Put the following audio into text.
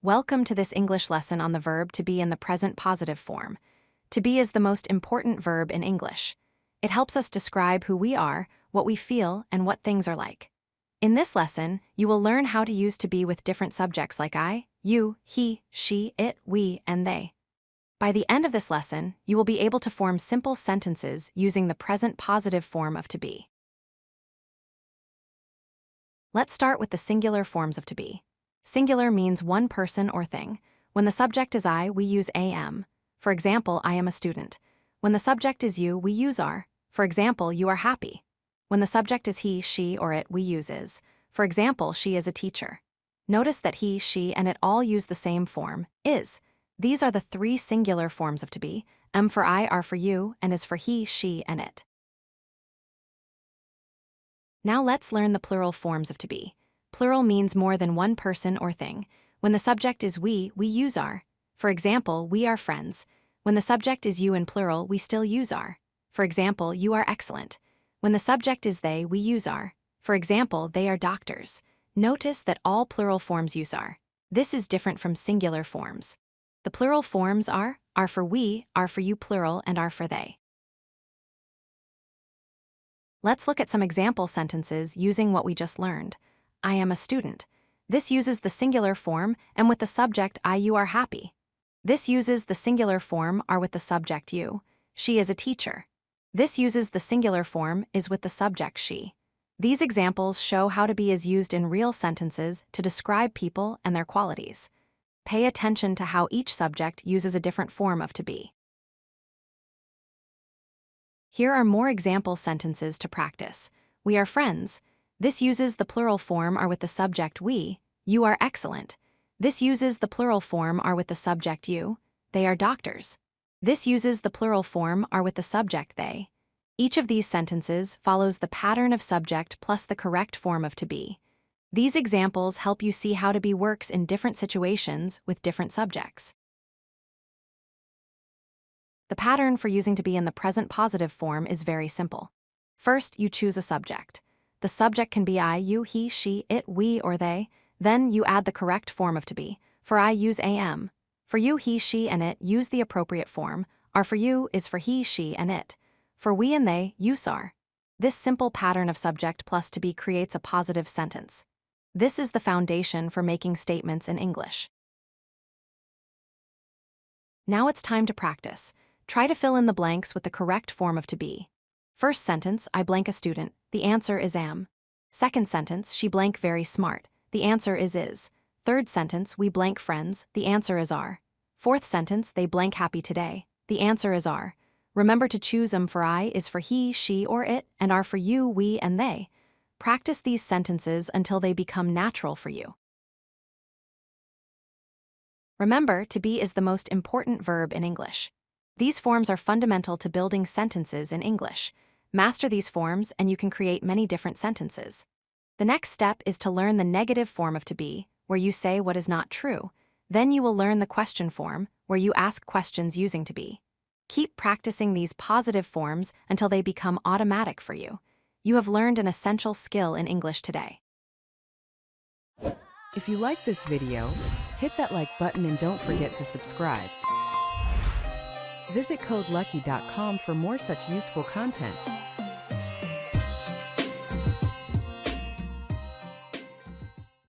Welcome to this English lesson on the verb to be in the present positive form. To be is the most important verb in English. It helps us describe who we are, what we feel, and what things are like. In this lesson, you will learn how to use to be with different subjects like I, you, he, she, it, we, and they. By the end of this lesson, you will be able to form simple sentences using the present positive form of to be. Let's start with the singular forms of to be. Singular means one person or thing. When the subject is I, we use am. For example, I am a student. When the subject is you, we use are. For example, you are happy. When the subject is he, she, or it, we use is. For example, she is a teacher. Notice that he, she, and it all use the same form, is. These are the three singular forms of to be. Am for I, are for you, and is for he, she, and it. Now let's learn the plural forms of to be. Plural means more than one person or thing. When the subject is we use are. For example, we are friends. When the subject is you in plural, we still use are. For example, you are excellent. When the subject is they, we use are. For example, they are doctors. Notice that all plural forms use are. This is different from singular forms. The plural forms are for we, are for you plural, and are for they. Let's look at some example sentences using what we just learned. I am a student. This uses the singular form, and with the subject I, you are happy. This uses the singular form, are with the subject you. She is a teacher. This uses the singular form, is with the subject she. These examples show how to be is used in real sentences to describe people and their qualities. Pay attention to how each subject uses a different form of to be. Here are more example sentences to practice. We are friends. This uses the plural form, are with the subject we. You are excellent. This uses the plural form, are with the subject you. They are doctors. This uses the plural form, are with the subject they. Each of these sentences follows the pattern of subject plus the correct form of to be. These examples help you see how to be works in different situations with different subjects. The pattern for using to be in the present positive form is very simple. First, you choose a subject. The subject can be I, you, he, she, it, we, or they. Then you add the correct form of to be. For I, use am. For you, he, she, and it, use the appropriate form. Are for you is for he, she, and it. For we and they, use are. This simple pattern of subject plus to be creates a positive sentence. This is the foundation for making statements in English. Now it's time to practice. Try to fill in the blanks with the correct form of to be. First sentence, I blank a student. The answer is am. Second sentence, she blank very smart. The answer is. Third sentence, we blank friends. The answer is are. Fourth sentence, they blank happy today. The answer is are. Remember to choose am for I is for he, she, or it, and are for you, we, and they. Practice these sentences until they become natural for you. Remember, to be is the most important verb in English. These forms are fundamental to building sentences in English. Master these forms and you can create many different sentences. The next step is to learn the negative form of to be, where you say what is not true. Then you will learn the question form, where you ask questions using to be. Keep practicing these positive forms until they become automatic for you. You have learned an essential skill in English today. If you like this video, hit that like button and don't forget to subscribe. Visit codelucky.com for more such useful content.